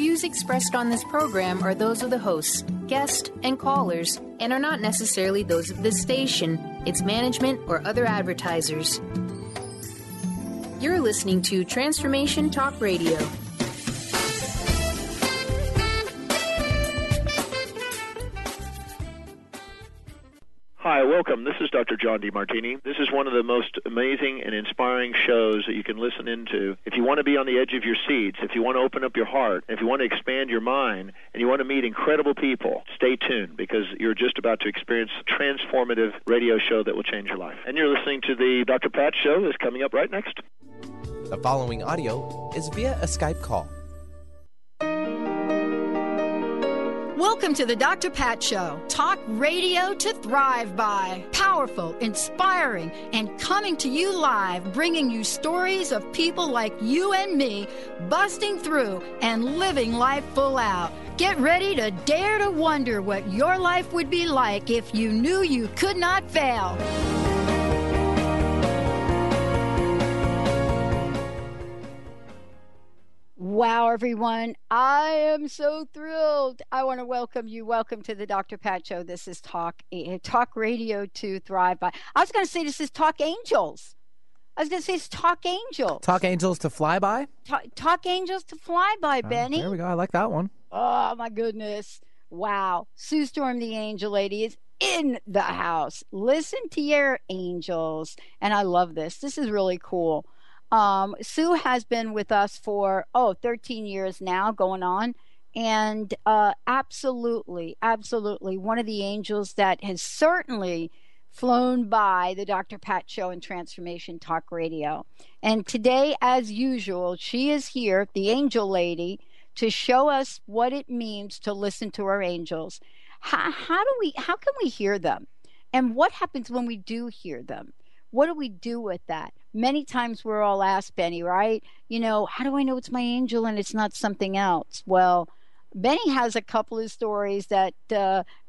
views expressed on this program are those of the hosts, guests, and callers, and are not necessarily those of this station, its management, or other advertisers. You're listening to Transformation Talk Radio. Hi, welcome. This is Dr. John DeMartini. This is one of the most amazing and inspiring shows that you can listen into. If you want to be on the edge of your seats, if you want to open up your heart, if you want to expand your mind, and you want to meet incredible people, stay tuned because you're just about to experience a transformative radio show that will change your life. And you're listening to the Dr. Pat Show that's coming up right next. The following audio is via a Skype call. Welcome to the Dr. Pat Show. Talk radio to thrive by. Powerful, inspiring, and coming to you live, bringing you stories of people like you and me, busting through and living life full out. Get ready to dare to wonder what your life would be like if you knew you could not fail. Wow, everyone. I am so thrilled. I want to welcome you. Welcome to the Dr. Pat Show. This is Talk Radio to Thrive By. I was going to say this is Talk Angels. I was going to say it's Talk Angels. Talk Angels to Fly By? Talk Angels to Fly By, Benny. There we go. I like that one. Oh, my goodness. Wow. Sue Storm, the angel lady, is in the house. Listen to your angels. And I love this. This is really cool. Sue has been with us for, 13 years now going on. And absolutely one of the angels that has certainly flown by the Dr. Pat Show and Transformation Talk Radio. And today, as usual, she is here, the angel lady, to show us what it means to listen to our angels. How can we hear them? And what happens when we do hear them? What do we do with that? Many times we're all asked, Benny, right? How do I know it's my angel and it's not something else? Well, Benny has a couple of stories that,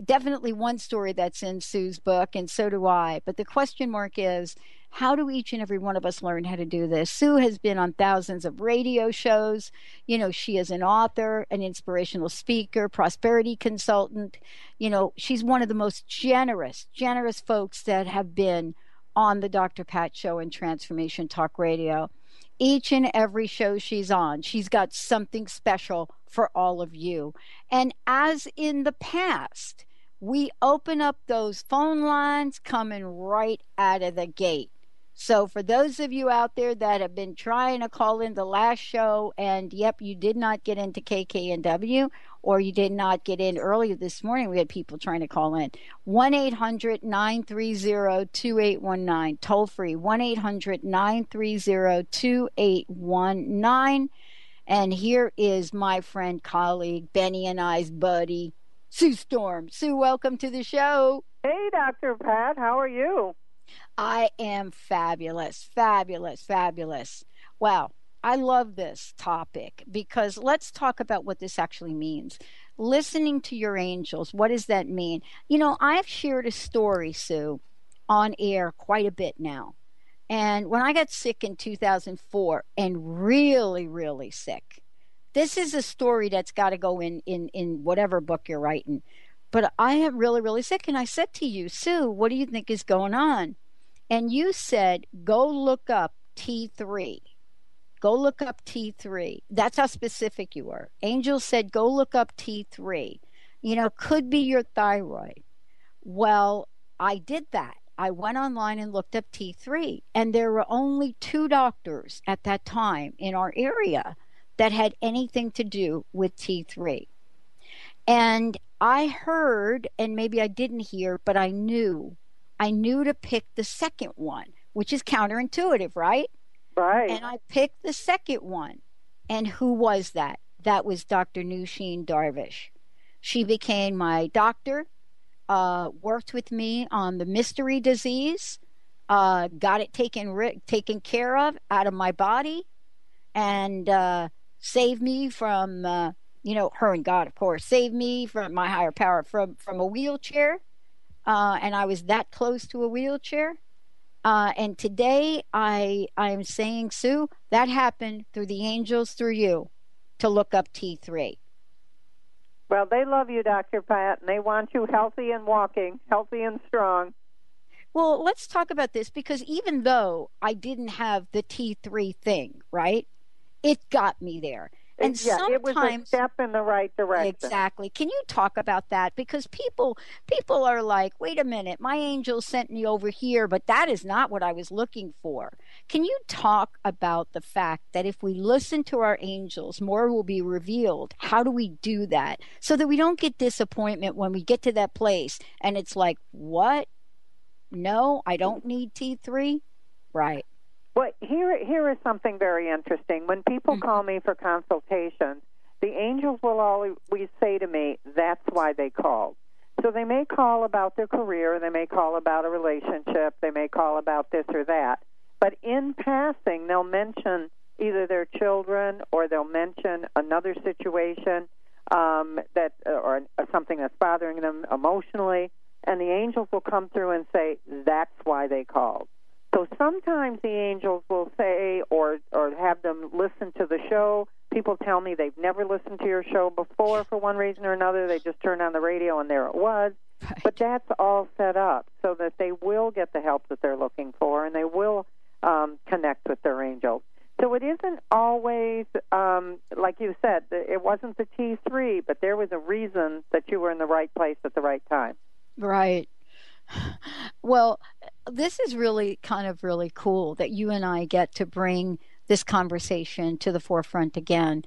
definitely one story that's in Sue's book, and so do I. But the question mark is, how do each and every one of us learn how to do this? Sue has been on thousands of radio shows. She is an author, an inspirational speaker, prosperity consultant. She's one of the most generous folks that have been on the Dr. Pat Show and Transformation Talk Radio. Each and every show she's on, she's got something special for all of you. And as in the past, we open up those phone lines coming right out of the gate. So for those of you out there that have been trying to call in the last show and, yep, you did not get into KKNW or you did not get in earlier this morning, we had people trying to call in. 1-800-930-2819, toll free, 1-800-930-2819. And here is my friend, colleague, Benny and I's buddy, Sue Storm. Sue, welcome to the show. Hey, Dr. Pat, how are you? I am fabulous. Well, I love this topic because let's talk about what this actually means. Listening to your angels, what does that mean? I've shared a story, Sue, on air quite a bit now. And when I got sick in 2004 and really, really sick, this is a story that's got to go in whatever book you're writing. But I am really, really sick. And I said to you, Sue, what do you think is going on? And you said, go look up T3. Go look up T3. That's how specific you were. Angel said, go look up T3. Could be your thyroid. Well, I did that. I went online and looked up T3. And there were only 2 doctors at that time in our area that had anything to do with T3. And I heard, and maybe I didn't hear, but I knew to pick the second one, which is counterintuitive, right? Right. And I picked the second one. And who was that? That was Dr. Nusheen Darvish. She became my doctor, worked with me on the mystery disease, got it taken care of out of my body, and saved me from, her and God, of course, saved me from my higher power from a wheelchair. And I was that close to a wheelchair. And today I'm saying, Sue, that happened through the angels, through you, to look up T3. Well, they love you, Dr. Pat, and they want you healthy and walking, healthy and strong. Well, let's talk about this because even though I didn't have the T3 thing, right? It got me there. And It was a sometimes step in the right direction. exactly. Can you talk about that? Because people are like, wait a minute, my angel sent me over here, but that is not what I was looking for. Can you talk about the fact that if we listen to our angels, more will be revealed? How do we do that so that we don't get disappointment when we get to that place and it's like, what? No, I don't need T3? Right. Well, here is something very interesting. When people call me for consultations, the angels will always say to me, that's why they called. So they may call about their career, they may call about a relationship, they may call about this or that. But in passing, they'll mention either their children or they'll mention another situation or something that's bothering them emotionally, and the angels will come through and say, that's why they called. So sometimes the angels will say or have them listen to the show. People tell me they've never listened to your show before for one reason or another. They just turned on the radio and there it was. Right. But that's all set up so that they will get the help that they're looking for and they will connect with their angels. So it isn't always, like you said, it wasn't the T3, but there was a reason that you were in the right place at the right time. Right. Well, this is really cool that you and I get to bring this conversation to the forefront again.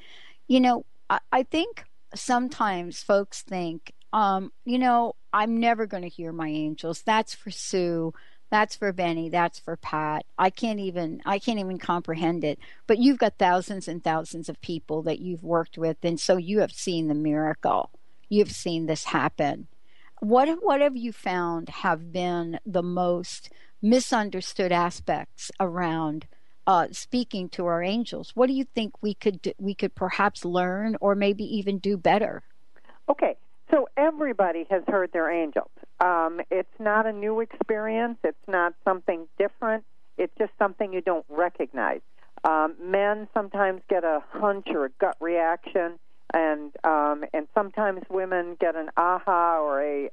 You know, I think sometimes folks think, I'm never going to hear my angels. That's for Sue. That's for Benny. That's for Pat. I can't even comprehend it. But you've got thousands and thousands of people that you've worked with, and so you have seen the miracle. You've seen this happen. What have you found have been the most misunderstood aspects around speaking to our angels? What do you think we could perhaps learn or maybe even do better? Okay, so everybody has heard their angels. It's not a new experience. It's not something different. It's just something you don't recognize. Men sometimes get a hunch or a gut reaction. And sometimes women get an aha or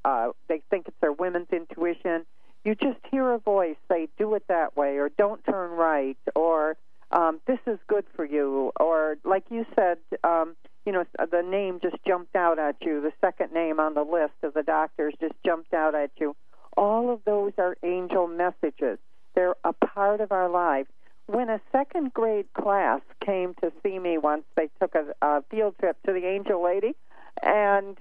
they think it's their women's intuition. You just hear a voice say, do it that way, or don't turn right, or this is good for you, or like you said, the name just jumped out at you. The second name on the list of the doctors just jumped out at you. All of those are angel messages. They're a part of our lives. When a second grade class came to see me once, they took a field trip to the Angel Lady and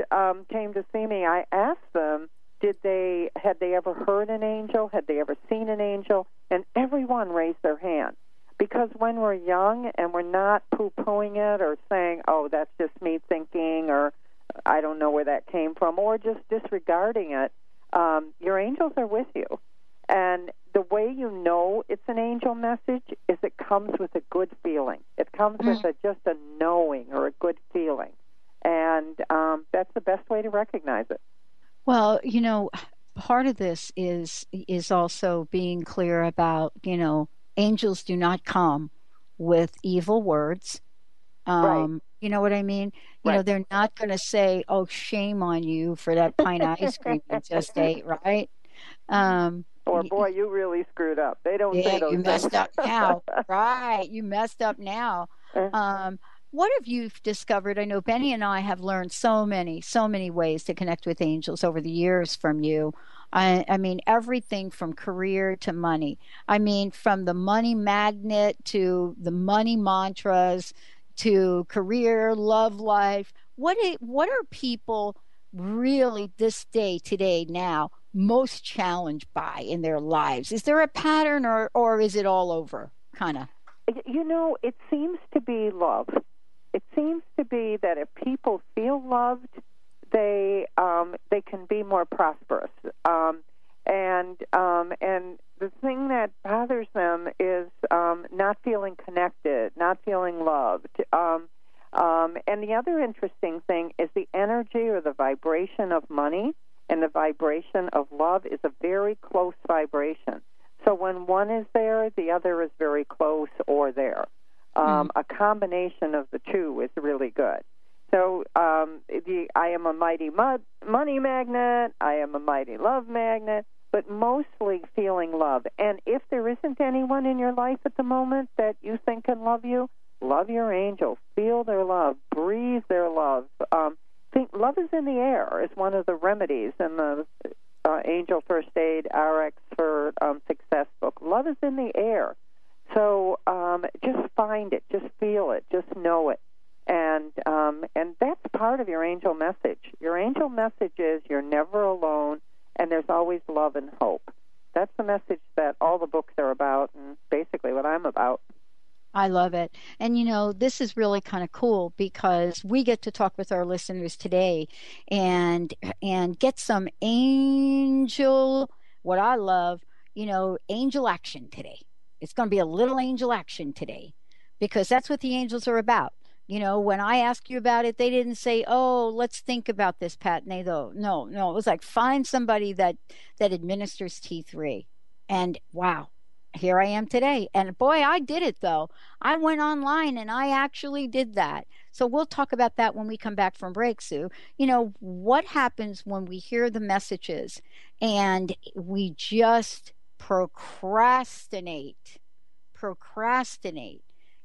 came to see me. I asked them, had they ever heard an angel? Had they ever seen an angel? And everyone raised their hand. Because when we're young and we're not poo-pooing it or saying, oh, that's just me thinking, or I don't know where that came from, or just disregarding it, your angels are with you. And the way you know it's an angel message is it comes with a good feeling. It comes with just a knowing or a good feeling. And that's the best way to recognize it. Well, part of this is also being clear about, angels do not come with evil words. Right. You know what I mean? Right. They're not going to say, oh, shame on you for that pint of ice cream you just ate, right? Or, boy, you really screwed up. They don't say those you things. messed up now. Right. You messed up now. What have you discovered? I know Benny and I have learned so many ways to connect with angels over the years from you. I mean, everything from career to money. I mean, from the money magnet to the money mantras to career, love life. What are people really today, now, most challenged by in their lives? Is there a pattern or is it all over, kind of? It seems to be love. It seems to be that if people feel loved, they can be more prosperous. And the thing that bothers them is not feeling connected, not feeling loved. And the other interesting thing is the energy or the vibration of money and the vibration of love is a very close vibration. So when one is there, the other is very close or there. A combination of the two is really good. So I am a mighty money magnet. I am a mighty love magnet, but mostly feeling love. And if there isn't anyone in your life at the moment that you think can love you, love your angels. Feel their love. Breathe their love. Think love is in the air is one of the remedies in the Angel First Aid RX for Success book. Love is in the air. So just find it. Just feel it. Just know it. And that's part of your angel message. Your angel message is you're never alone, and there's always love and hope. That's the message that all the books are about, and basically what I'm about. I love it. And this is really kind of cool because we get to talk with our listeners today and get some angel, what I love, angel action today. It's going to be a little angel action today because that's what the angels are about. When I ask you about it, they didn't say, "Oh, let's think about this, Pat." No, it was like find somebody that administers T3. And wow, here I am today. And boy, I did it though. I went online and I actually did that. So we'll talk about that when we come back from break, Sue. What happens when we hear the messages and we just procrastinate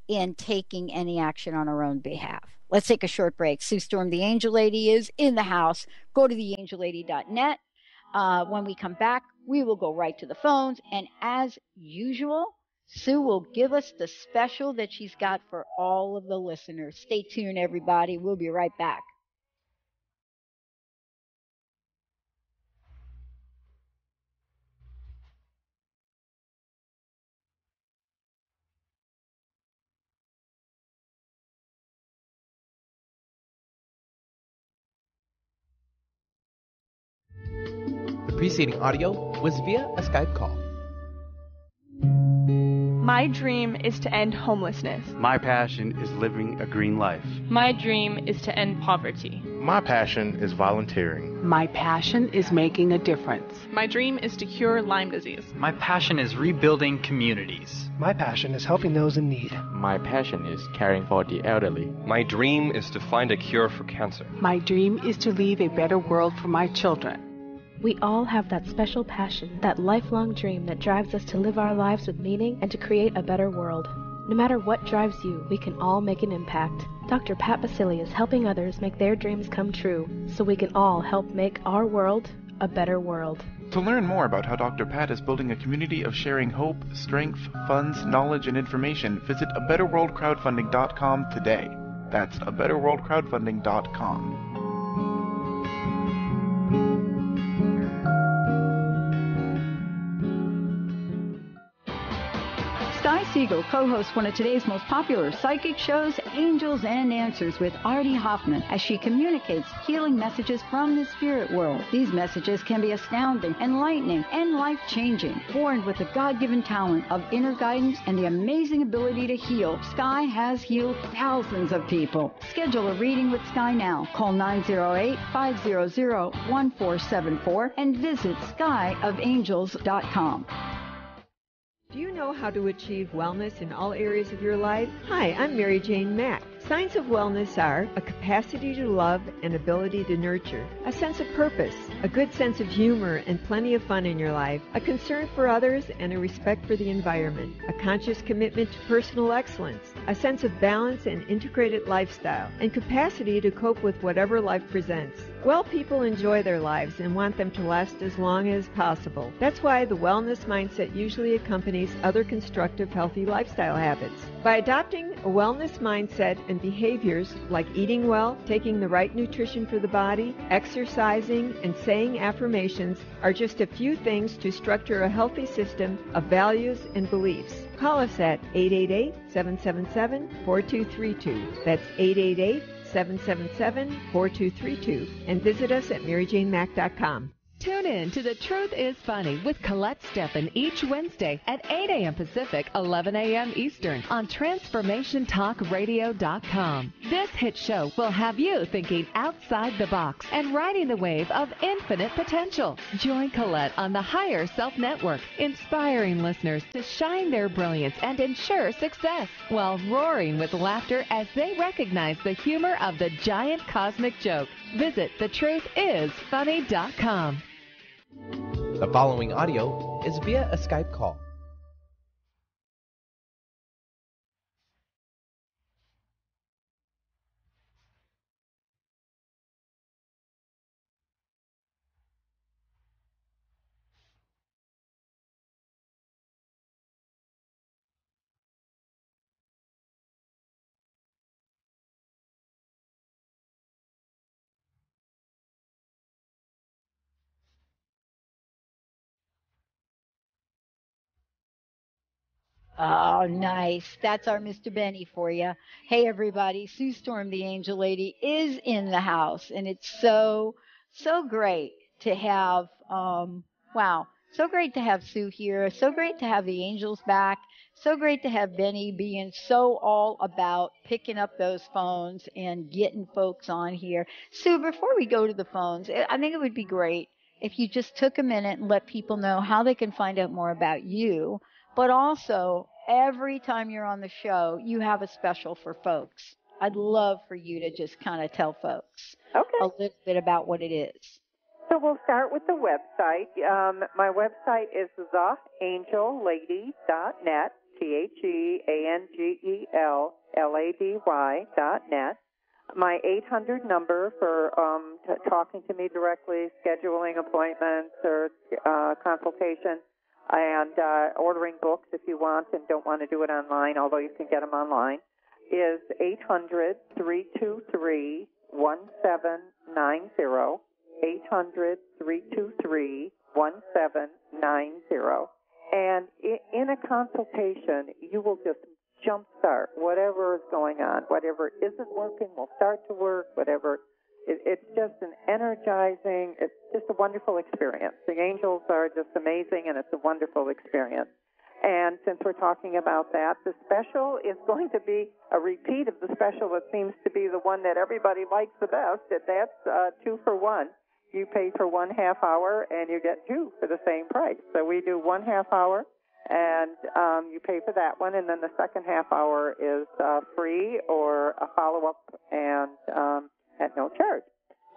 in taking any action on our own behalf. Let's take a short break. Sue Storm, the Angel Lady, is in the house. Go to theangellady.net. When we come back, we will go right to the phones. And as usual, Sue will give us the special that she's got for all of the listeners. Stay tuned, everybody. We'll be right back. The preceding audio was via a Skype call. My dream is to end homelessness. My passion is living a green life. My dream is to end poverty. My passion is volunteering. My passion is making a difference. My dream is to cure Lyme disease. My passion is rebuilding communities. My passion is helping those in need. My passion is caring for the elderly. My dream is to find a cure for cancer. My dream is to leave a better world for my children. We all have that special passion, that lifelong dream that drives us to live our lives with meaning and to create a better world. No matter what drives you, we can all make an impact. Dr. Pat Basili is helping others make their dreams come true, so we can all help make our world a better world. To learn more about how Dr. Pat is building a community of sharing hope, strength, funds, knowledge, and information, visit abetterworldcrowdfunding.com today. That's abetterworldcrowdfunding.com. Sky Siegel co-hosts one of today's most popular psychic shows, Angels and Answers, with Artie Hoffman, as she communicates healing messages from the spirit world. These messages can be astounding, enlightening, and life-changing. Born with the God-given talent of inner guidance and the amazing ability to heal, Sky has healed thousands of people. Schedule a reading with Sky now. Call 908-500-1474 and visit skyofangels.com. Do you know how to achieve wellness in all areas of your life? Hi, I'm Mary Jane Mack. Signs of wellness are a capacity to love and ability to nurture, a sense of purpose, a good sense of humor and plenty of fun in your life, a concern for others and a respect for the environment, a conscious commitment to personal excellence, a sense of balance and integrated lifestyle, and capacity to cope with whatever life presents. Well people enjoy their lives and want them to last as long as possible. That's why the wellness mindset usually accompanies other constructive, healthy lifestyle habits. By adopting a wellness mindset and behaviors like eating well, taking the right nutrition for the body, exercising, and saying affirmations are just a few things to structure a healthy system of values and beliefs. Call us at 888-777-4232. That's 888-777-4232 and visit us at maryjanemack.com. Tune in to The Truth is Funny with Colette Steffen each Wednesday at 8 a.m. Pacific, 11 a.m. Eastern on TransformationTalkRadio.com. This hit show will have you thinking outside the box and riding the wave of infinite potential. Join Colette on the Higher Self Network, inspiring listeners to shine their brilliance and ensure success while roaring with laughter as they recognize the humor of the giant cosmic joke. Visit thetruthisfunny.com. The following audio is via a Skype call. Oh, nice. That's our Mr. Benny for you. Hey, everybody. Sue Storm, the Angel Lady, is in the house, and it's so great to have, so great to have Sue here. So great to have the Angels back. So great to have Benny being so all about picking up those phones and getting folks on here. Sue, before we go to the phones, I think it would be great if you just took a minute and let people know how they can find out more about you. But also, every time you're on the show, you have a special for folks. I'd love for you to just kind of tell folks a little bit about what it is. So we'll start with the website. My website is theangellady.net, TheAngellady.net. My 800 number for talking to me directly, scheduling appointments or consultation, and ordering books if you want and don't want to do it online, although you can get them online, is 800-323-1790, 800-323-1790. And in a consultation, you will just jumpstart whatever is going on. Whatever isn't working will start to work, whatever. It's just an energizing, it's just a wonderful experience. The angels are just amazing, and it's a wonderful experience. And since we're talking about that, the special is going to be a repeat of the special that seems to be the one that everybody likes the best, and that's 2 for 1. You pay for 1 half hour, and you get 2 for the same price. So we do 1 half hour, and you pay for that one, and then the second half hour is free or a follow-up and at no charge.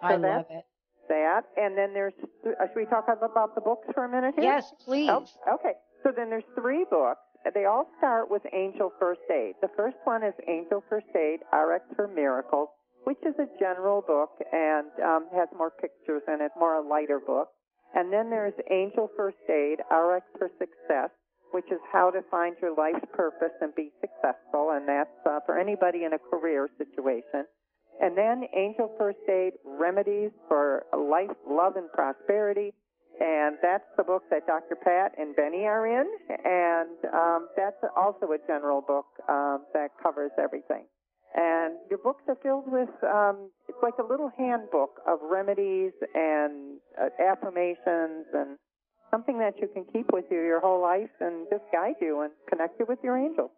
I love it. That, and then there's, should we talk about the books for a minute here? Yes, please. Oh, okay. So then there's 3 books. They all start with Angel First Aid. The first one is Angel First Aid, RX for Miracles, which is a general book and has more pictures in it, more a lighter book. And then there's Angel First Aid, RX for Success, which is how to find your life's purpose and be successful, and that's for anybody in a career situation. And then Angel First Aid, Remedies for Life, Love, and Prosperity. And that's the book that Dr. Pat and Benny are in. And that's also a general book that covers everything. And your books are filled with, it's like a little handbook of remedies and affirmations and something that you can keep with you your whole life and just guide you and connect you with your angels.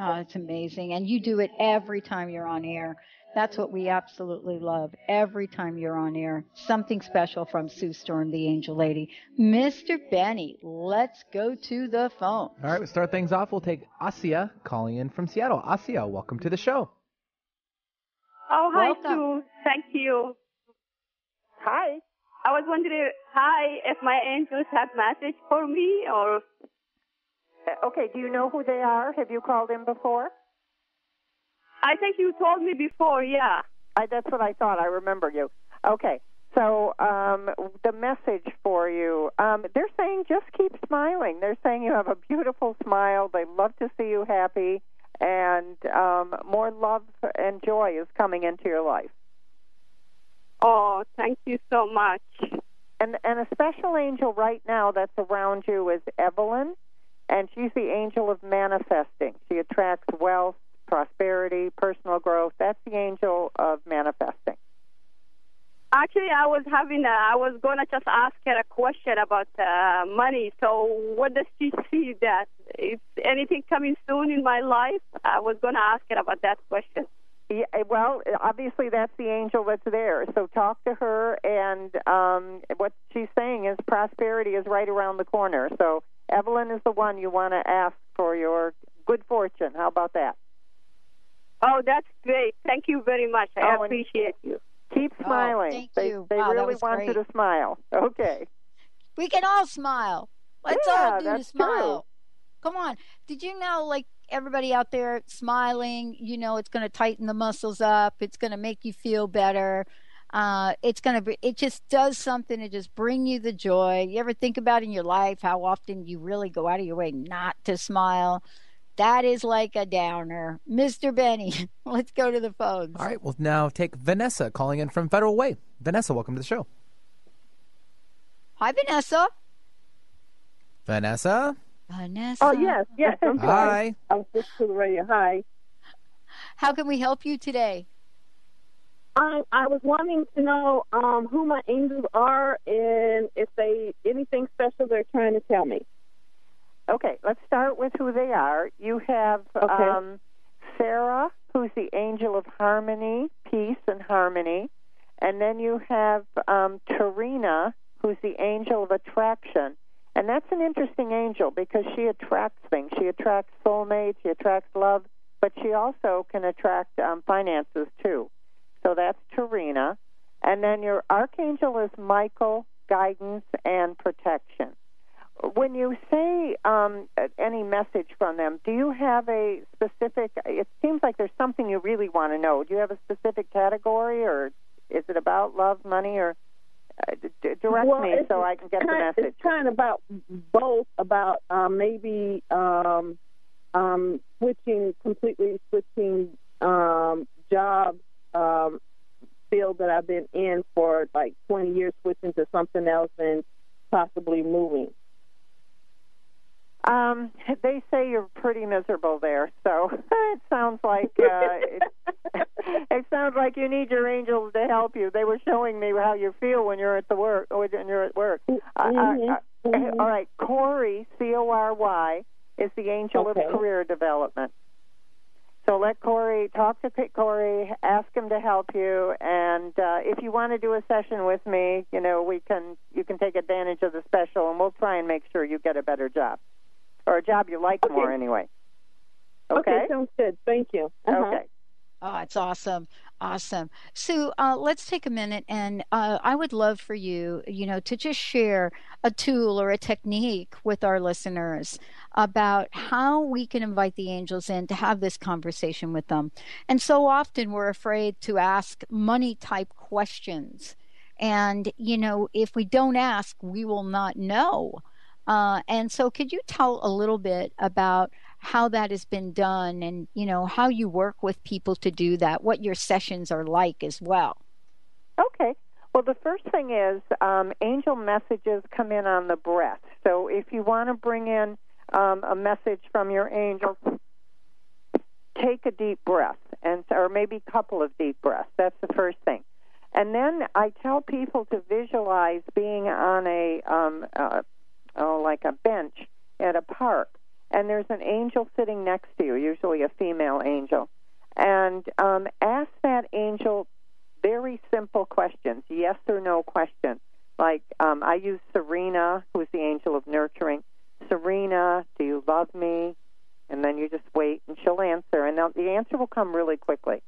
Oh, it's amazing. And you do it every time you're on air. That's what we absolutely love. Every time you're on air, something special from Sue Storm, the Angel Lady. Mr. Benny, let's go to the phone. All right, we'll start things off. We'll take Asia calling in from Seattle. Asia, welcome to the show. Oh, hi, Welcome. Sue. Thank you. Hi. I was wondering, if my angels have message for me or... Okay, do you know who they are? Have you called in before? I think you told me before, yeah. That's what I thought. I remember you. Okay, so the message for you, they're saying just keep smiling. They're saying you have a beautiful smile. They love to see you happy, and more love and joy is coming into your life. Oh, thank you so much. And a special angel right now that's around you is Evelyn, and she's the angel of manifesting. She attracts wealth, prosperity, personal growth. That's the angel of manifesting. Actually, I was going to just ask her a question about money. So what does she see that? Is anything coming soon in my life? I was going to ask her about that question. Yeah, well, obviously that's the angel that's there. So talk to her, and what she's saying is prosperity is right around the corner. So Evelyn is the one you want to ask for your good fortune. How about that? Oh, that's great. Thank you very much. I appreciate you. Keep smiling. Thank they you. they Wow, really want you to smile. Okay. We can all smile. Let's all do the smile. Come on. Did you know, like, everybody out there smiling, it's going to tighten the muscles up. It's going to make you feel better. It just does something to just bring you the joy. You ever think about in your life how often you really go out of your way not to smile? That is like a downer. Mr. Benny, let's go to the phones. All right, we'll now take Vanessa calling in from Federal Way. Vanessa, welcome to the show. Hi, Vanessa. Vanessa? Vanessa. Oh, yes. I'm sorry. Hi. I was just to the radio. Hi. How can we help you today? I was wanting to know who my angels are and if anything special they're trying to tell me. Okay, let's start with who they are. You have Sarah, who's the angel of harmony, peace, and harmony. And then you have Tarina, who's the angel of attraction. And that's an interesting angel because she attracts things. She attracts soulmates, she attracts love, but she also can attract finances too. So that's Tarina. And then your archangel is Michael, guidance and protection. When you say any message from them, do you have a specific, it seems like there's something you really want to know. Do you have a specific category, or is it about love, money, or direct me so I can get the message? It's kind of about both, about maybe switching job field that I've been in for like 20 years, switching to something else and possibly moving. They say you're pretty miserable there, so it sounds like it sounds like you need your angels to help you. They were showing me how you feel when you're at the work. All right, Corey, Cory, is the angel of career development. So let Corey talk to Corey, ask him to help you, and if you want to do a session with me, you can take advantage of the special, and we'll try and make sure you get a better job. Or a job you like more, anyway. Okay, sounds good. Thank you. Okay. Oh, it's awesome. Awesome. Sue, let's take a minute, and I would love for you, to just share a tool or a technique with our listeners about how we can invite the angels in to have this conversation with them. And so often we're afraid to ask money-type questions. And, if we don't ask, we will not know. And so could you tell a little bit about how that has been done and, how you work with people to do that, what your sessions are like as well? Okay. Well, the first thing is angel messages come in on the breath. So if you want to bring in a message from your angels, take a deep breath, or maybe a couple of deep breaths. That's the first thing. And then I tell people to visualize being on like a bench at a park, and there's an angel sitting next to you, usually a female angel, and ask that angel very simple questions, yes or no questions. Like I use Serena, who's the angel of nurturing. Serena, do you love me? And then you just wait, and she'll answer, and the answer will come really quickly.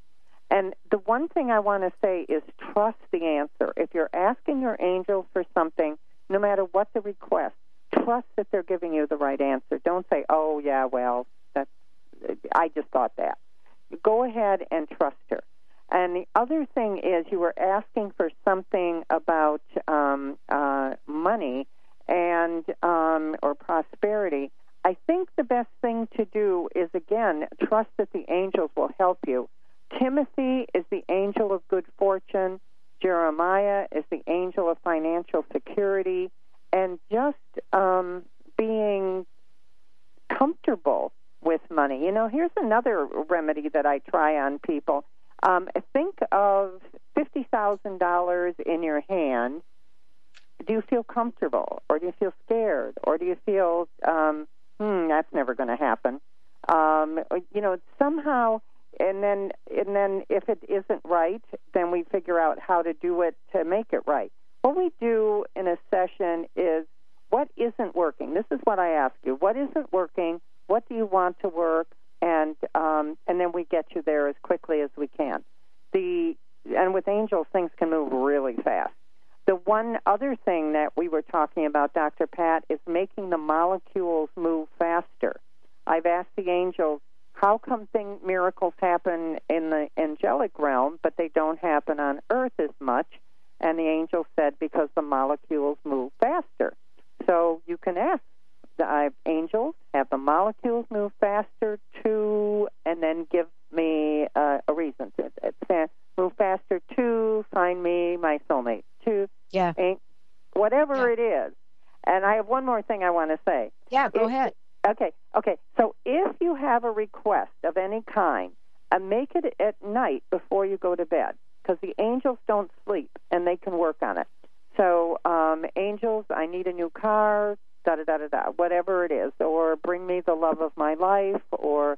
And the one thing I want to say is trust the answer. If you're asking your angel for something, no matter what the request, trust that they're giving you the right answer. Don't say, oh, yeah, well, I just thought that. Go ahead and trust her. And the other thing is you were asking for something about money and or prosperity. I think the best thing to do is, again, trust that the angels will help you. Timothy is the angel of good fortune. Jeremiah is the angel of financial security. And just being comfortable with money. Here's another remedy that I try on people. Think of $50,000 $10,000 in your hand, do you feel comfortable, or do you feel scared, or do you feel, that's never going to happen? Somehow, and then if it isn't right, then we figure out how to do it to make it right. What we do in a session is, what isn't working? This is what I ask you. What isn't working? What do you want to work? And then we get you there as quickly as we can. And with angels, things can move really fast. The one other thing that we were talking about, Dr. Pat, is making the molecules move faster. I've asked the angels, how come miracles happen in the angelic realm, but they don't happen on Earth as much? And the angel said, because the molecules move faster. So you can ask the angels, have the molecules move faster to, and then give me a reason. Move faster to find me my soulmate. To whatever it is. And I have one more thing I want to say. Yeah, go ahead. Okay. So if you have a request of any kind, make it at night before you go to bed, because the angels don't sleep and they can work on it. So, angels, I need a new car, whatever it is, or bring me the love of my life, or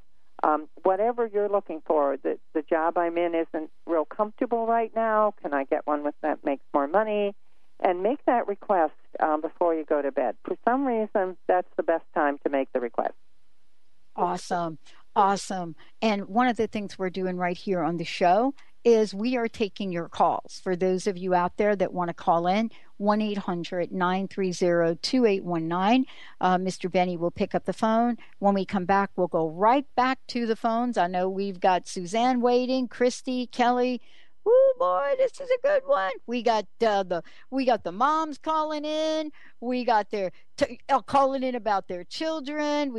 whatever you're looking for. The job I'm in isn't real comfortable right now. Can I get one that makes more money? And make that request before you go to bed. For some reason, that's the best time to make the request. Awesome. And one of the things we're doing right here on the show is we are taking your calls. For those of you out there that want to call in, 1-800-930-2819. Mr. Benny will pick up the phone. When we come back, we'll go right back to the phones. I know we've got Suzanne waiting, Christy, Kelly. Oh boy, this is a good one. We got the moms calling in. We got their calling in about their children.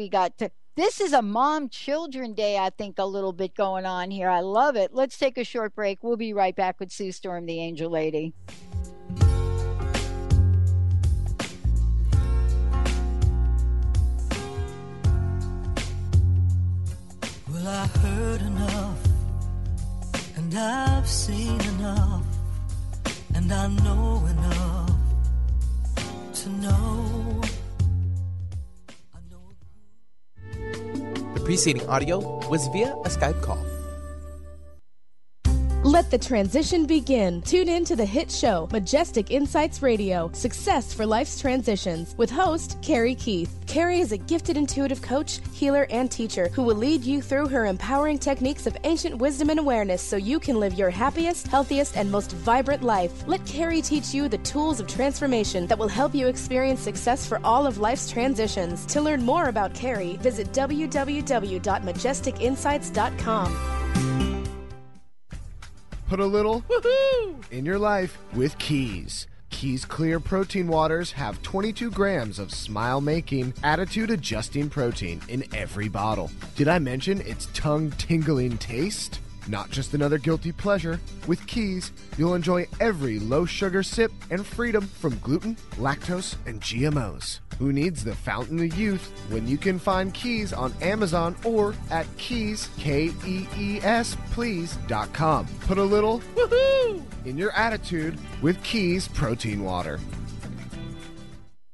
This is a Mom Children Day, I think, a little bit going on here. I love it. Let's take a short break. We'll be right back with Sue Storm, the Angel Lady. Well, I heard enough, and I've seen enough, and I know enough to know. The preceding audio was via a Skype call. Let the transition begin. Tune in to the hit show, Majestic Insights Radio, Success for Life's Transitions, with host Carrie Keith. Carrie is a gifted intuitive coach, healer, and teacher who will lead you through her empowering techniques of ancient wisdom and awareness so you can live your happiest, healthiest, and most vibrant life. Let Carrie teach you the tools of transformation that will help you experience success for all of life's transitions. To learn more about Carrie, visit www.majesticinsights.com. Put a little woohoo in your life with Keys. Keys Clear Protein Waters have 22 grams of smile-making, attitude-adjusting protein in every bottle. Did I mention its tongue-tingling taste? Not just another guilty pleasure. With Keys, you'll enjoy every low-sugar sip and freedom from gluten, lactose, and GMOs. Who needs the fountain of youth when you can find Keys on Amazon or at Keys, Kees, please.com. Put a little woohoo in your attitude with Keys Protein Water.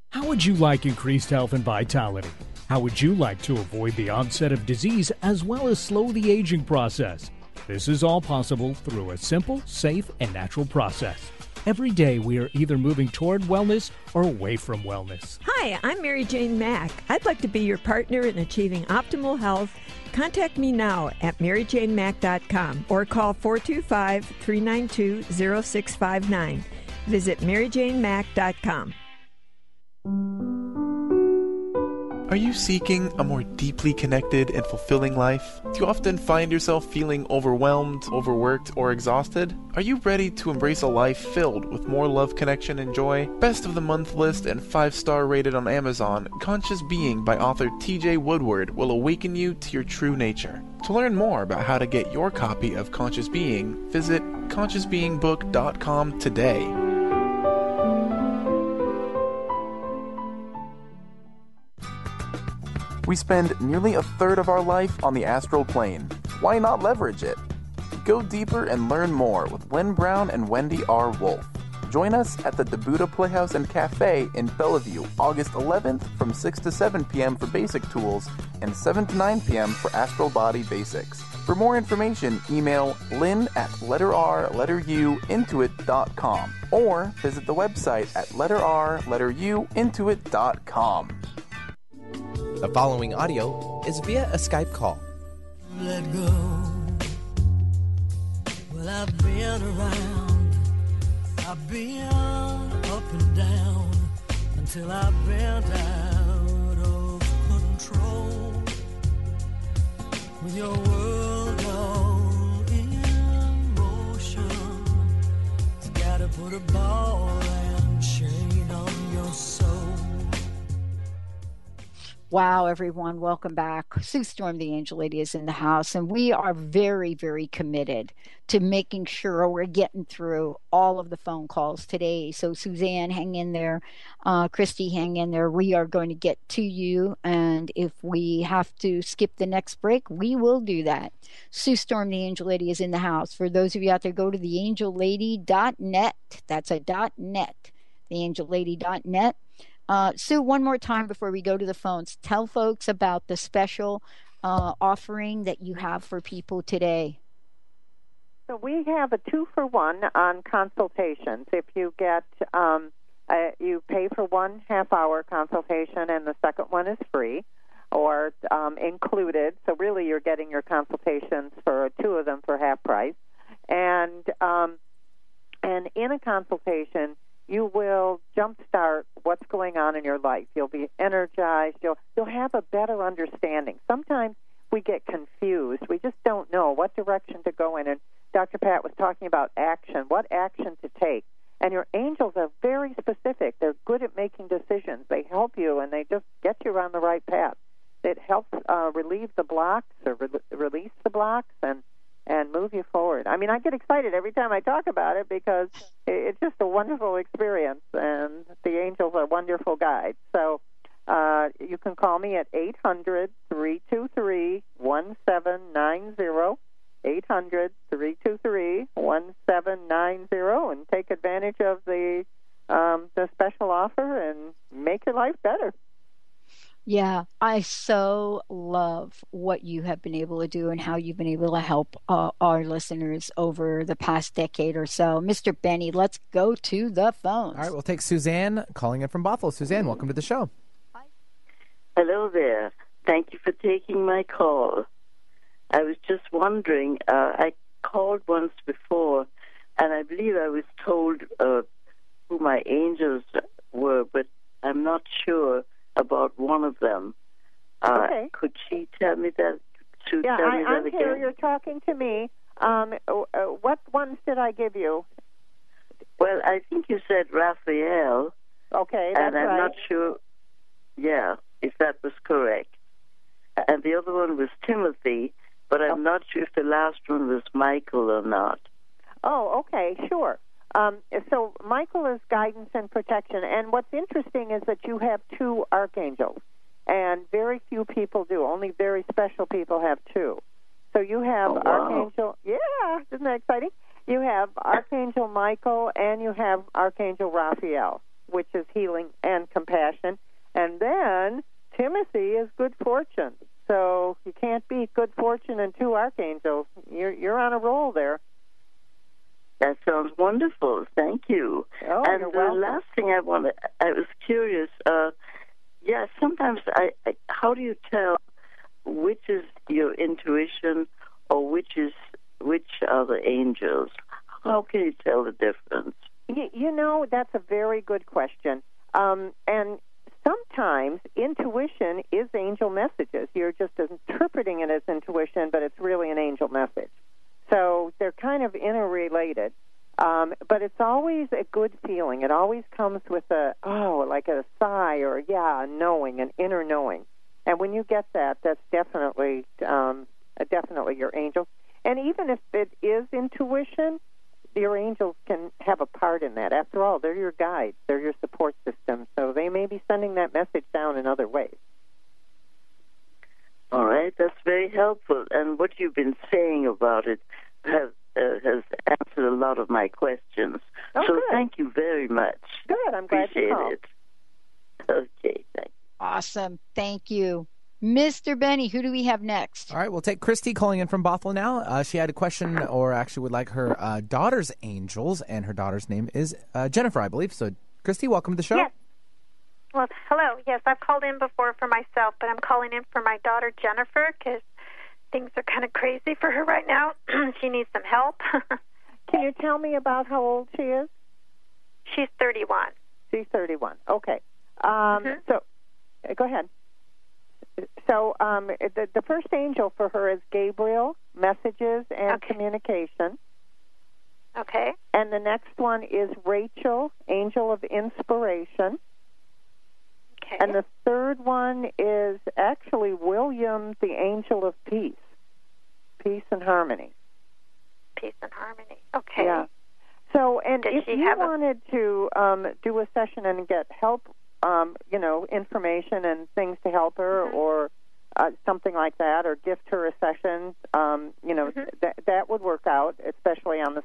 How would you like increased health and vitality? How would you like to avoid the onset of disease as well as slow the aging process? This is all possible through a simple, safe, and natural process. Every day we are either moving toward wellness or away from wellness. Hi, I'm Mary Jane Mack. I'd like to be your partner in achieving optimal health. Contact me now at maryjanemack.com or call 425-392-0659. Visit maryjanemack.com. Are you seeking a more deeply connected and fulfilling life? Do you often find yourself feeling overwhelmed, overworked, or exhausted? Are you ready to embrace a life filled with more love, connection, and joy? Best of the Month list and 5-star rated on Amazon, Conscious Being by author TJ Woodward will awaken you to your true nature. To learn more about how to get your copy of Conscious Being, visit consciousbeingbook.com today. We spend nearly a third of our life on the astral plane. Why not leverage it? Go deeper and learn more with Lynn Brown and Wendy R. Wolf. Join us at the Debuta Playhouse and Cafe in Bellevue, August 11th from 6 to 7 p.m. for basic tools and 7 to 9 p.m. for Astral Body Basics. For more information, email lynn@letteruintuit.com or visit the website at letteruintuit.com. The following audio is via a Skype call. Let go. Well, I've been around, I've been up and down until I bent out of control. With your world all in motion, it's gotta put a ball and chain on your soul. Wow, everyone, welcome back. Sue Storm, the Angel Lady, is in the house, and we are very, very committed to making sure we're getting through all of the phone calls today. So, Suzanne, hang in there. Christy, hang in there. We are going to get to you, and if we have to skip the next break, we will do that. Sue Storm, the Angel Lady, is in the house. For those of you out there, go to theangellady.net. That's a .net, theangellady.net. Sue, one more time before we go to the phones, tell folks about the special offering that you have for people today. So we have a 2-for-1 on consultations. If you get, you pay for 1 half-hour consultation, and the second one is free or included. So really, you're getting your consultations for 2 of them for half price. And in a consultation, you will jumpstart what's going on in your life. You'll be energized. You'll have a better understanding. Sometimes we get confused. We just don't know what direction to go in. And Dr. Pat was talking about action, what action to take. And your angels are very specific. They're good at making decisions. They help you, and they just get you on the right path. It helps relieve the blocks or release the blocks and move you forward. I mean, I get excited every time I talk about it because it's just a wonderful experience, and the angels are wonderful guides. So you can call me at 800-323-1790, 800-323-1790, and take advantage of the special offer and make your life better. Yeah, I so love what you have been able to do and how you've been able to help our listeners over the past decade or so. Mr. Benny, let's go to the phones. All right, we'll take Suzanne calling in from Bothell. Suzanne, welcome to the show. Hello there. Thank you for taking my call. I was just wondering, I called once before, and I believe I was told who my angels were, but I'm not sure about one of them. Okay. Could she tell me that? I'm here. You're talking to me. What ones did I give you? Well, I think you said Raphael. Okay, that's and I'm right. not sure, if that was correct. And the other one was Timothy, but I'm not sure if the last one was Michael or not. Oh, okay, sure. So Michael is guidance and protection, and what's interesting is that you have 2 archangels, and very few people do. Only very special people have 2. So you have Archangel, isn't that exciting? You have Archangel Michael, and you have Archangel Raphael, which is healing and compassion, and then Timothy is good fortune. So you can't beat good fortune and 2 archangels. You're on a roll there. That sounds wonderful. Thank you. Oh, and you're the welcome. last thing I was curious. Sometimes how do you tell which is your intuition or which are the angels? How can you tell the difference? You know, that's a very good question. And sometimes intuition is angel messages. You're just interpreting it as intuition, but it's really an angel message. So they're kind of interrelated. But it's always a good feeling. It always comes with like a sigh or, a knowing, an inner knowing. And when you get that, that's definitely your angel. And even if it is intuition, your angels can have a part in that. After all, they're your guides. They're your support system. So they may be sending that message down in other ways. All right, that's very helpful. And what you've been saying about it has answered a lot of my questions. Oh, so good. thank you very much. Good. I'm glad Appreciate you called. it. Okay, thank you. Awesome. Thank you. Mr. Benny, who do we have next? All right, we'll take Christy calling in from Bothell now. She had a question, or actually would like her daughter's angels, and her daughter's name is Jennifer, I believe. So, Christy, welcome to the show. Yes. Well, hello. Yes, I've called in before for myself, but I'm calling in for my daughter, Jennifer, because things are kind of crazy for her right now. She needs some help. Can you tell me about how old she is? She's 31. She's 31. Okay. So, go ahead. So, the first angel for her is Gabriel, messages and communication. Okay. And the next one is Rachel, angel of inspiration. Okay. And the third one is actually William, the angel of peace. Peace and harmony. Peace and harmony. Okay. Yeah. So, and Did if she you have wanted to do a session and get help, information and things to help her, or something like that, or gift her a session, that would work out, especially on this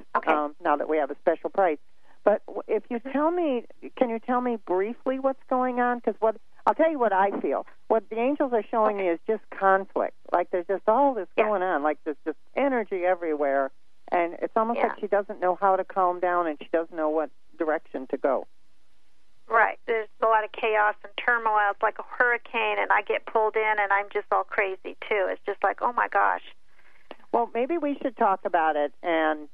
now that we have a special price. But if you tell me, can you tell me briefly what's going on? Because I'll tell you what I feel. What the angels are showing me is just conflict. Like there's just all this going on. Like there's just energy everywhere, and it's almost like she doesn't know how to calm down, and she doesn't know what direction to go. Right. There's a lot of chaos and turmoil. It's like a hurricane, and I get pulled in, and I'm just all crazy, too. It's just like, oh, my gosh. Well, maybe we should talk about it, and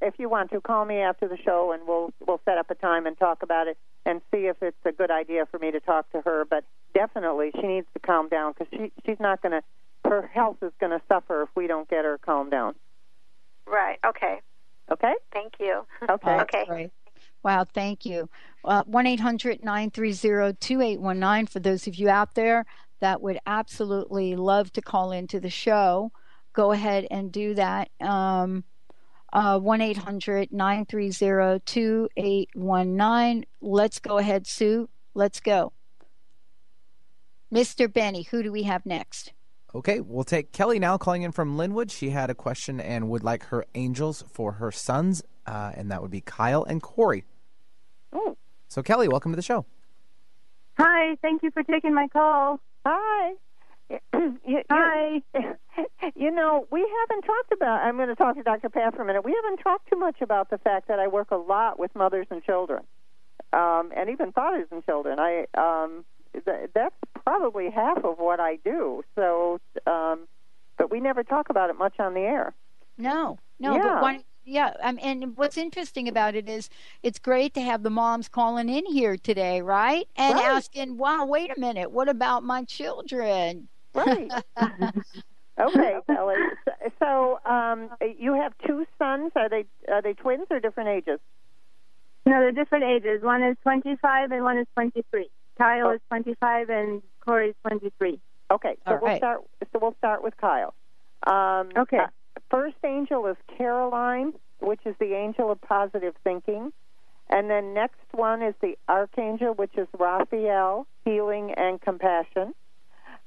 if you want to, call me after the show, and we'll set up a time and talk about it and see if it's a good idea for me to talk to her. But definitely, she needs to calm down because she's not going to – her health is going to suffer if we don't get her calmed down. Right. Okay. Okay? Thank you. Okay. Okay. Great. Wow, thank you. 1-800-930-2819 for those of you out there that would absolutely love to call into the show. Go ahead and do that. 1-800-930-2819. Let's go ahead, Sue. Let's go. Mr. Benny, who do we have next? Okay, we'll take Kelly now calling in from Linwood. She had a question and would like her angels for her sons, and that would be Kyle and Corey. Oh. So, Kelly, welcome to the show. Hi, thank you for taking my call. Hi. Hi. We haven't talked about, I'm going to talk to Dr. Pat for a minute. We haven't talked too much about the fact that I work a lot with mothers and children, and even fathers and children. That's probably half of what I do. So, but we never talk about it much on the air. No. Yeah. But and what's interesting about it is it's great to have the moms calling in here today, right? And asking, wow, wait a minute, what about my children? Right. Okay, Kelly. So you have two sons. Are they twins or different ages? No, they're different ages. One is 25 and one is 23. Kyle is 25 and Corey is 23. Okay, so we'll start with Kyle. Okay. First angel is Caroline, which is the angel of positive thinking. And then next one is the archangel, which is Raphael, healing and compassion.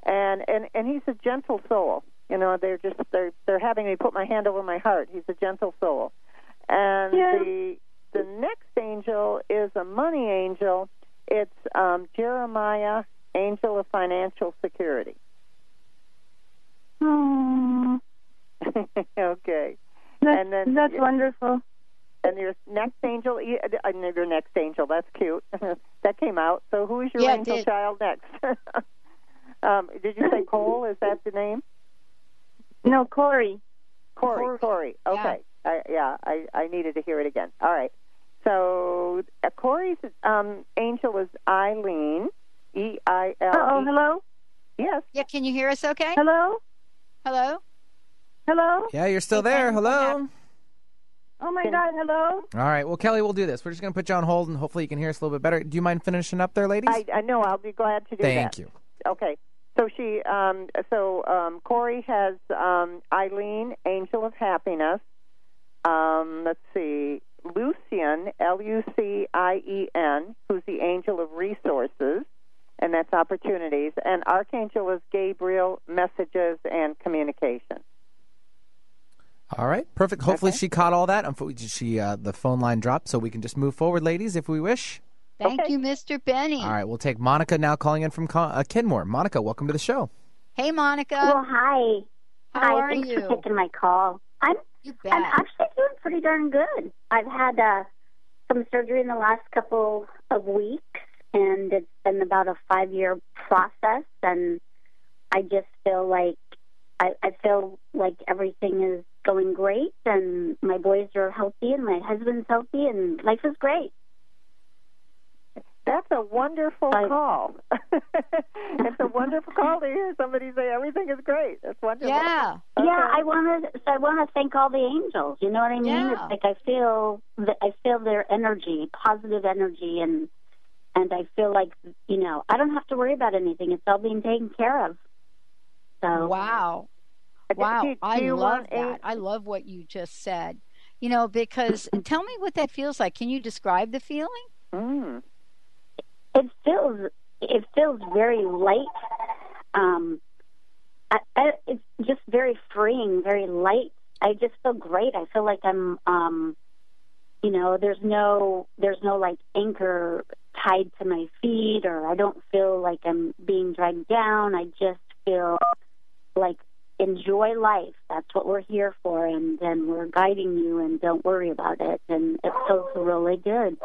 And he's a gentle soul. They're having me put my hand over my heart. He's a gentle soul. And the next angel is a money angel. It's Jeremiah, angel of financial security. Okay. That's wonderful. And your next angel, that's cute. That came out. So who is your angel child next? Did you say Cole? Is that the name? No, Corey. Corey. Okay. I needed to hear it again. All right. So Corey's angel is Eileen, E-I-L-E. Uh-oh, hello? Yes. Yeah, can you hear us okay? Hello? Hello? Hello? Yeah, you're still there. Hello? Oh, my God, hello? All right. Well, Kelly, we'll do this. We're just going to put you on hold, and hopefully you can hear us a little bit better. Do you mind finishing up there, ladies? I know. I'll be glad to do that. Thank you. Okay. So Corey has Eileen, angel of happiness. Let's see. Lucian, Lucien, who's the angel of resources, and that's opportunities. And archangel is Gabriel, messages and communication. All right, perfect. Hopefully she caught all that. Unfortunately, the phone line dropped, so we can just move forward, ladies, if we wish. Thank you, Mr. Benny. All right, we'll take Monica now calling in from Kenmore. Monica, welcome to the show. Hey, Monica. Well, hi. How are Thanks you? for taking my call. I'm actually doing pretty darn good. I've had some surgery in the last couple of weeks, and it's been about a 5-year process, and I just feel like I feel like everything is going great, and my boys are healthy, and my husband's healthy, and life is great. That's a wonderful call. It's a wonderful call to hear somebody say everything is great. That's wonderful. Yeah. Okay. Yeah, I want to thank all the angels. You know what I mean? Yeah. It's like I feel their energy, positive energy, and I feel like, I don't have to worry about anything. It's all being taken care of. So Wow. I love that. I love what you just said. Because tell me what that feels like. Can you describe the feeling? It feels very light. It's just very freeing, very light. I just feel great. I feel like I'm, there's no like anchor tied to my feet, or I don't feel like I'm being dragged down. I just feel like enjoy life. That's what we're here for, and we're guiding you, and don't worry about it. And it feels really good.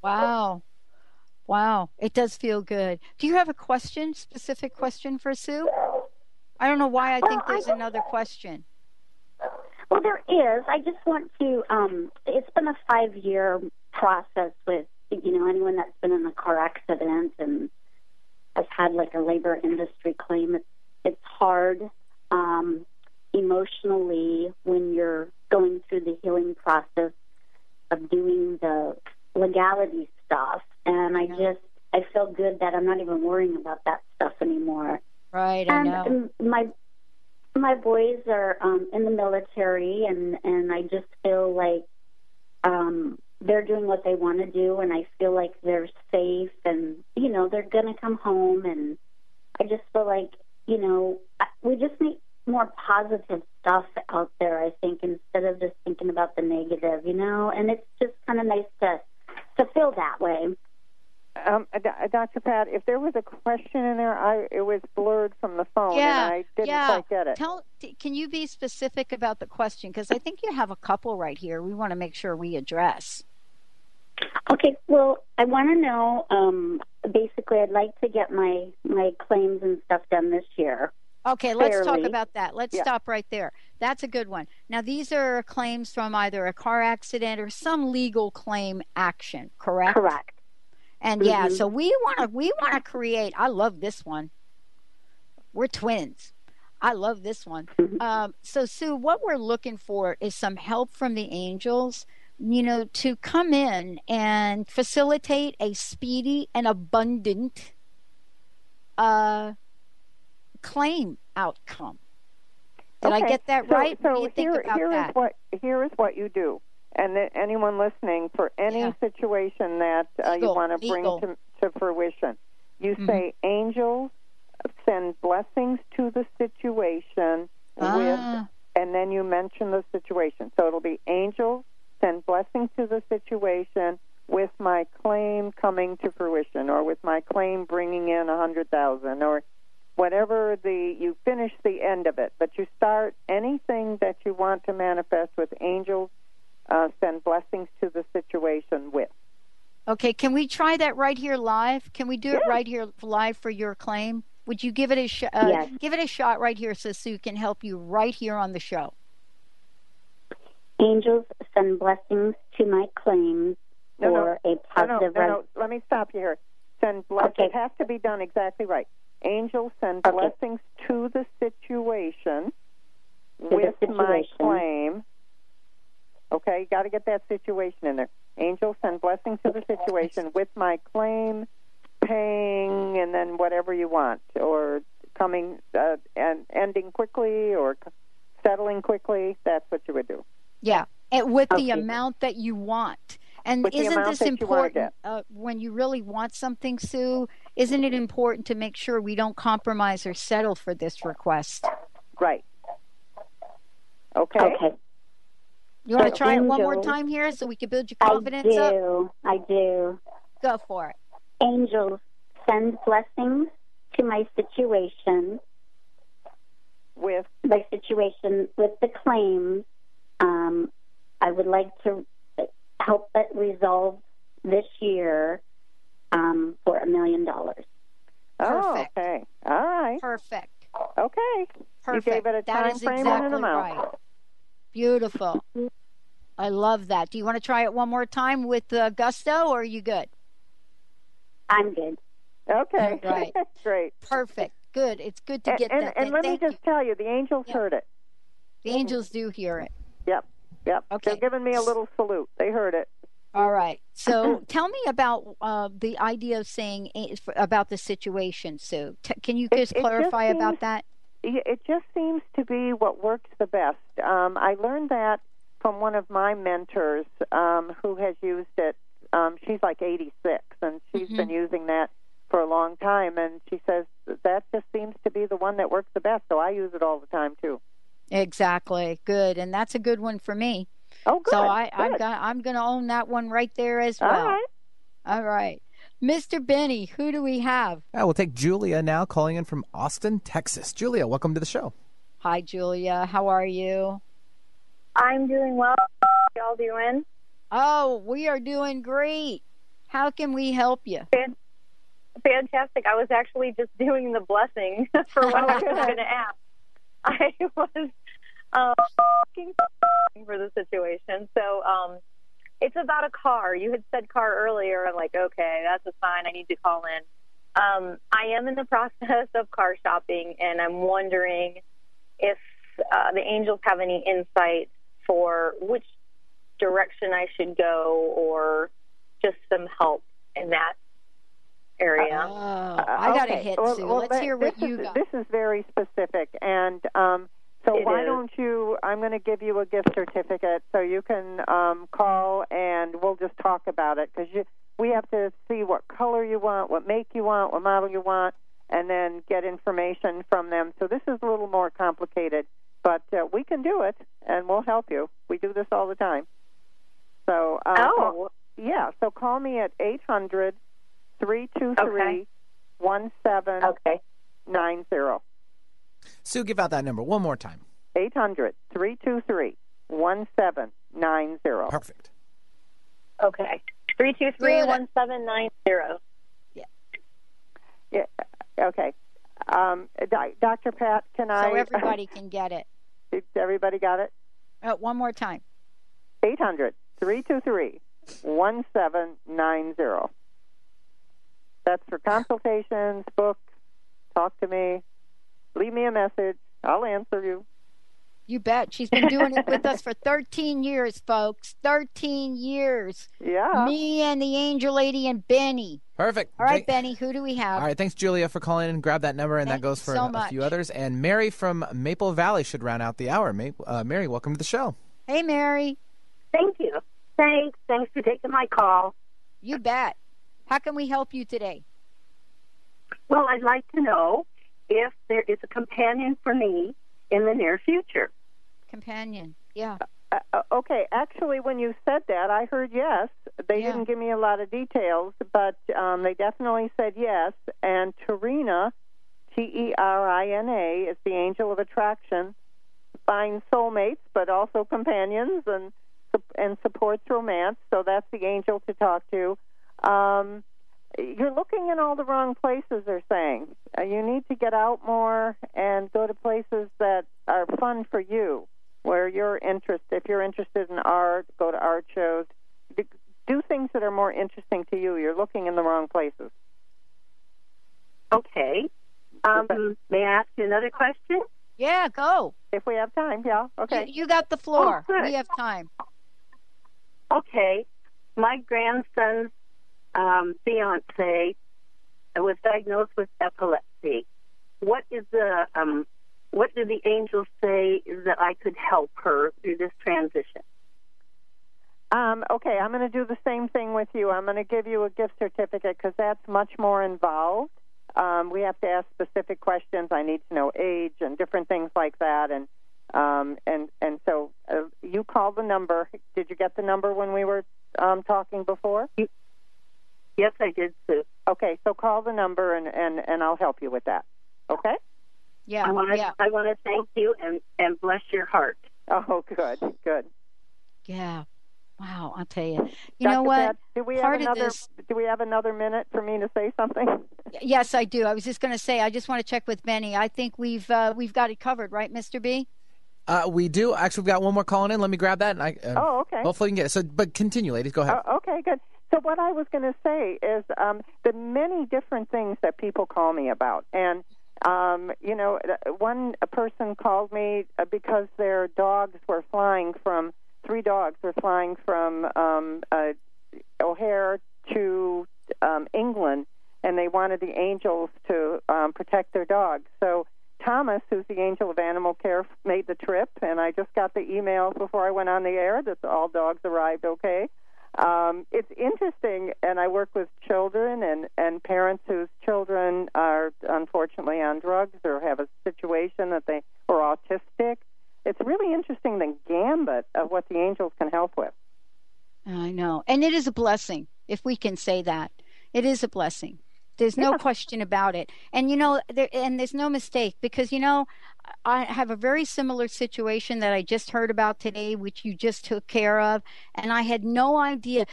Wow, it does feel good. Do you have a specific question for Sue? I don't know why I think there's another question. Well, there is. I just want to, it's been a 5-year process with, anyone that's been in a car accident and has had like a labor industry claim. It's hard emotionally when you're going through the healing process of doing the legality stuff. And I feel good that I'm not even worrying about that stuff anymore. Right, I know. And my boys are in the military, and I just feel like they're doing what they want to do, and I feel like they're safe, and, they're going to come home, and I just feel like, we just need more positive stuff out there, I think, instead of just thinking about the negative, and it's just kind of nice to feel that way. Dr. Pat, if there was a question in there, it was blurred from the phone, and I didn't quite get it. Can you be specific about the question? Because I think you have a couple right here we want to make sure we address. Okay, well, I want to know, basically, I'd like to get my claims and stuff done this year. Okay, let's talk about that. Let's stop right there. That's a good one. Now, these are claims from either a car accident or some legal claim action, correct? Correct. And so we want to create. I love this one. We're twins. I love this one. So Sue, what we're looking for is some help from the angels, to come in and facilitate a speedy and abundant claim outcome. Did I get that right? So here is what you do. And anyone listening, for any situation that you want to bring to fruition, you say, angels, send blessings to the situation and then you mention the situation. So it'll be, angels, send blessings to the situation with my claim coming to fruition, or with my claim bringing in 100,000, or whatever you finish the end of it. But you start anything that you want to manifest with angels, send blessings to the situation with. Okay, can we try that right here live? Can we do it right here live for your claim? Would you give it a yes. Give it a shot right here so Sue can help you right here on the show? Angels, send blessings to my claims for a positive... No, let me stop you here. Send blessings. Okay. It has to be done exactly right. Angels, send blessings to the situation with my claim. Okay, you got to get that situation in there. Angels, send blessings to the situation with my claim, paying, and then whatever you want, or coming and ending quickly, or settling quickly. That's what you would do. Yeah, and with the amount that you want. And isn't this important when you really want something, Sue? Isn't it important to make sure we don't compromise or settle for this request? Right. Okay. Okay. You want to So try it one more angels- time here so we can build your confidence up? I do. Go for it. Angels, send blessings to my situation. With? My situation with the claims. I would like to help it resolve this year for $1 million. Oh, Perfect. okay. All right. Perfect. Okay. Perfect. You gave it a That time is frame exactly and an amount. right. Beautiful. I love that. Do you want to try it one more time with gusto, or are you good? I'm good. Okay. Right. Great. Perfect. Good. It's good to get that. And let me Thank just you. tell you, the angels heard it. The angels do hear it. Yep. Okay. They're giving me a little salute. They heard it. All right. So tell me about the idea of saying about the situation, Sue. Can you just clarify about that? It just seems to be what works the best. I learned that from one of my mentors who has used it. She's like 86, and she's been using that for a long time, and she says that just seems to be the one that works the best, so I use it all the time, too. Exactly. Good. And that's a good one for me. Oh, good. So I'm going to own that one right there as well. All right. All right. Mr. Benny, who do we have? We'll take Julia now, calling in from Austin, Texas. Julia, welcome to the show. Hi, Julia. How are you? I'm doing well. How y'all doing? Oh, we are doing great. How can we help you? Fantastic. I was actually just doing the blessing for what I was going to ask. I was looking for the situation. So it's about a car. You had said car earlier. I'm like, okay, that's a sign I need to call in. I am in the process of car shopping, and I'm wondering if the angels have any insight for which direction I should go, or just some help in that area. I got a hit, Sue. Let's hear what you got. This is very specific, and why don't you, I'm going to give you a gift certificate so you can call and we'll just talk about it, because we have to see what color you want, what make you want, what model you want, and then get information from them. So this is a little more complicated, but we can do it, and we'll help you. We do this all the time. So, so call me at 800-323-1790. Sue, give out that number one more time. 800-323-1790. Perfect. Okay. 323-1790. Yeah. Okay. Dr. Pat, can I... So everybody can get it. Everybody got it? One more time. 800-323-1790. That's for consultations, books, talk to me, leave me a message. I'll answer you. You bet. She's been doing it with us for 13 years, folks. 13 years. Yeah. Me and the angel lady and Benny. Perfect. All right, Benny, who do we have? All right, thanks, Julia, for calling in. Grab that number, and that goes for a few others. And Mary from Maple Valley should round out the hour. Mary, welcome to the show. Hey, Mary. Thank you. Thanks for taking my call. You bet. How can we help you today? Well, I'd like to know if there is a companion for me in the near future. Companion, yeah. Okay, actually, when you said that, I heard yes. They didn't give me a lot of details, but they definitely said yes. And Terina, Terina, is the angel of attraction, finds soulmates, but also companions and supports romance. So that's the angel to talk to. You're looking in all the wrong places, they're saying. You need to get out more and go to places that are fun for you, where you're interested. If you're interested in art, go to art shows. Do things that are more interesting to you. You're looking in the wrong places. Okay. May I ask you another question? Yeah, go. If we have time, yeah. Okay. You got the floor. Oh, we have time. Okay. My grandson's fiance was diagnosed with epilepsy. What do the angels say that I could help her through this transition? Okay, I'm going to do the same thing with you. I'm going to give you a gift certificate because that's much more involved. We have to ask specific questions. I need to know age and different things like that. And And so you called the number. Did you get the number when we were talking before? Yes, I did, Sue. Okay, so call the number and I'll help you with that. Okay? Yeah. I want to thank you and bless your heart. Oh, good. Yeah. Wow, I'll tell you. You Dr. know what? Pat, do we have another minute for me to say something? Yes, I do. I was just going to say, I just want to check with Benny. I think we've got it covered, right, Mr. B? We do. Actually, we've got one more calling in. Let me grab that. And okay. Hopefully we can get it. So, but continue, ladies. Go ahead. Okay, good. So what I was going to say is the many different things that people call me about. And, one person called me because their dogs were flying from, 3 dogs were flying from O'Hare to England, and they wanted the angels to protect their dogs. So Thomas, who's the angel of animal care, made the trip, and I just got the email before I went on the air that all dogs arrived okay. It's interesting, and I work with children and parents whose children are unfortunately on drugs or have a situation that they or autistic. It's really interesting, the gambit of what the angels can help with. I know. And it is a blessing, if we can say that. It is a blessing. There's no question about it. And, there's no mistake because, I have a very similar situation that I just heard about today, which you just took care of. And I had no idea.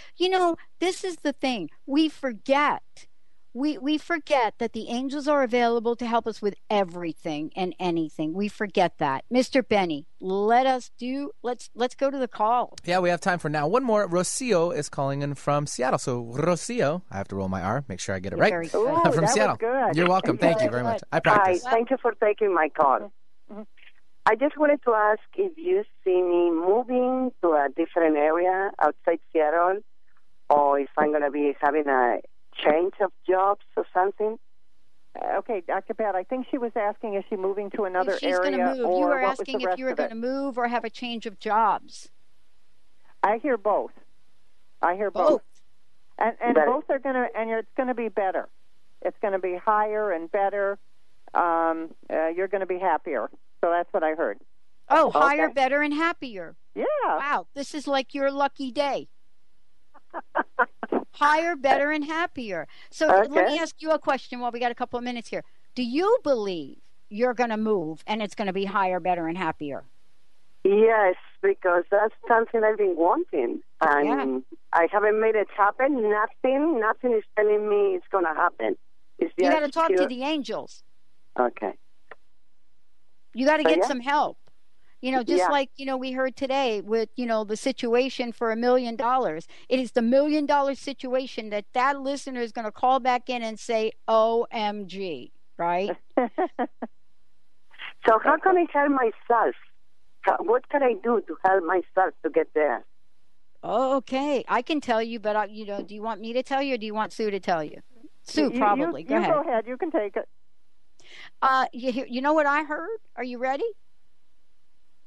This is the thing. We forget. We forget that the angels are available to help us with everything and anything. We forget that. Mr. Benny, let's go to the call. Yeah, we have time for now. One more. Rocio is calling in from Seattle. So, Rocio, I have to roll my R, make sure I get it right. Very from that Seattle. Was good. You're welcome. Thank you very much. I practice. Hi, thank you for taking my call. Mm-hmm. I just wanted to ask if you see me moving to a different area outside Seattle, or if I'm going to be having a change of jobs or something. Okay, Dr. Pat, I think she was asking, is she moving to another if she's area? Going to move. Or you were what asking was the if rest you were of going it? to move or have a change of jobs. I hear both. Both. And both are going to, and it's going to be better. It's going to be higher and better. You're going to be happier. So that's what I heard. Oh, higher, better, and happier. Yeah. Wow, this is like your lucky day. Higher, better, and happier. So let me ask you a question while we got a couple of minutes here. Do you believe you're going to move and it's going to be higher, better, and happier? Yes, because that's something I've been wanting. And I haven't made it happen. Nothing is telling me it's going to happen. You got to talk to the angels. Okay. You got to get some help. Like, we heard today with, the situation for $1 million. It is the $1 million situation that listener is going to call back in and say, OMG, right? So how can I help myself? What can I do to help myself to get there? Okay. I can tell you, but, do you want me to tell you or do you want Sue to tell you? Sue, probably. Go ahead. Go ahead. You can take it. You know what I heard? Are you ready?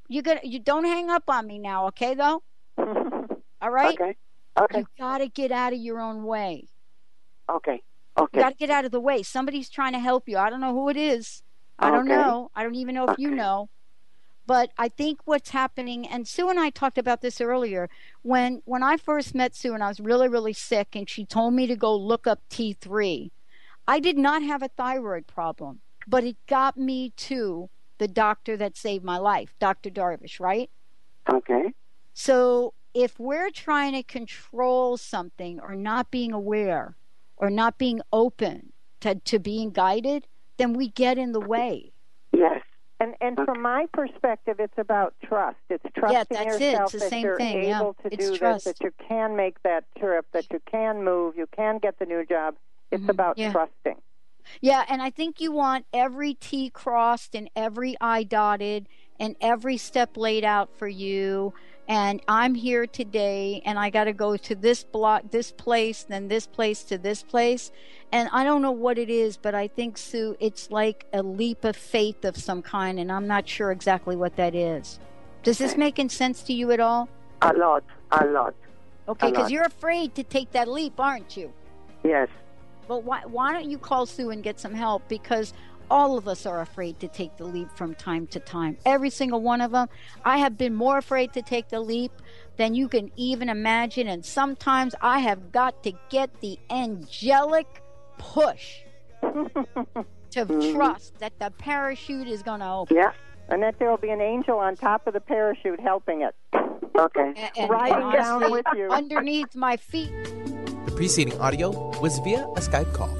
You don't hang up on me now, okay, though? All right? Okay. You got to get out of your own way. Okay. You got to get out of the way. Somebody's trying to help you. I don't know who it is. I don't know. I don't even know if you know. But I think what's happening, and Sue and I talked about this earlier, when I first met Sue and I was really, really sick and she told me to go look up T3, I did not have a thyroid problem, but it got me to the doctor that saved my life, Dr. Darvish, right? Okay. So if we're trying to control something or not being aware or not being open to being guided, then we get in the way. Yes. And from my perspective, it's about trust. It's trusting yourself that you're able to do this, that you can make that trip, that you can move, you can get the new job. It's about trusting. Yeah, and I think you want every T crossed and every I dotted and every step laid out for you. And I'm here today, and I got to go to this block, this place, then this place to this place. And I don't know what it is, but I think, Sue, it's like a leap of faith of some kind, and I'm not sure exactly what that is. Does this make sense to you at all? A lot. Okay, because you're afraid to take that leap, aren't you? Yes. Well, why don't you call Sue and get some help? Because all of us are afraid to take the leap from time to time. Every single one of them. I have been more afraid to take the leap than you can even imagine. And sometimes I have got to get the angelic push to trust that the parachute is going to open. Yeah. And that there will be an angel on top of the parachute helping it. Okay. Riding honestly, down with you. Underneath my feet. The preceding audio was via a Skype call.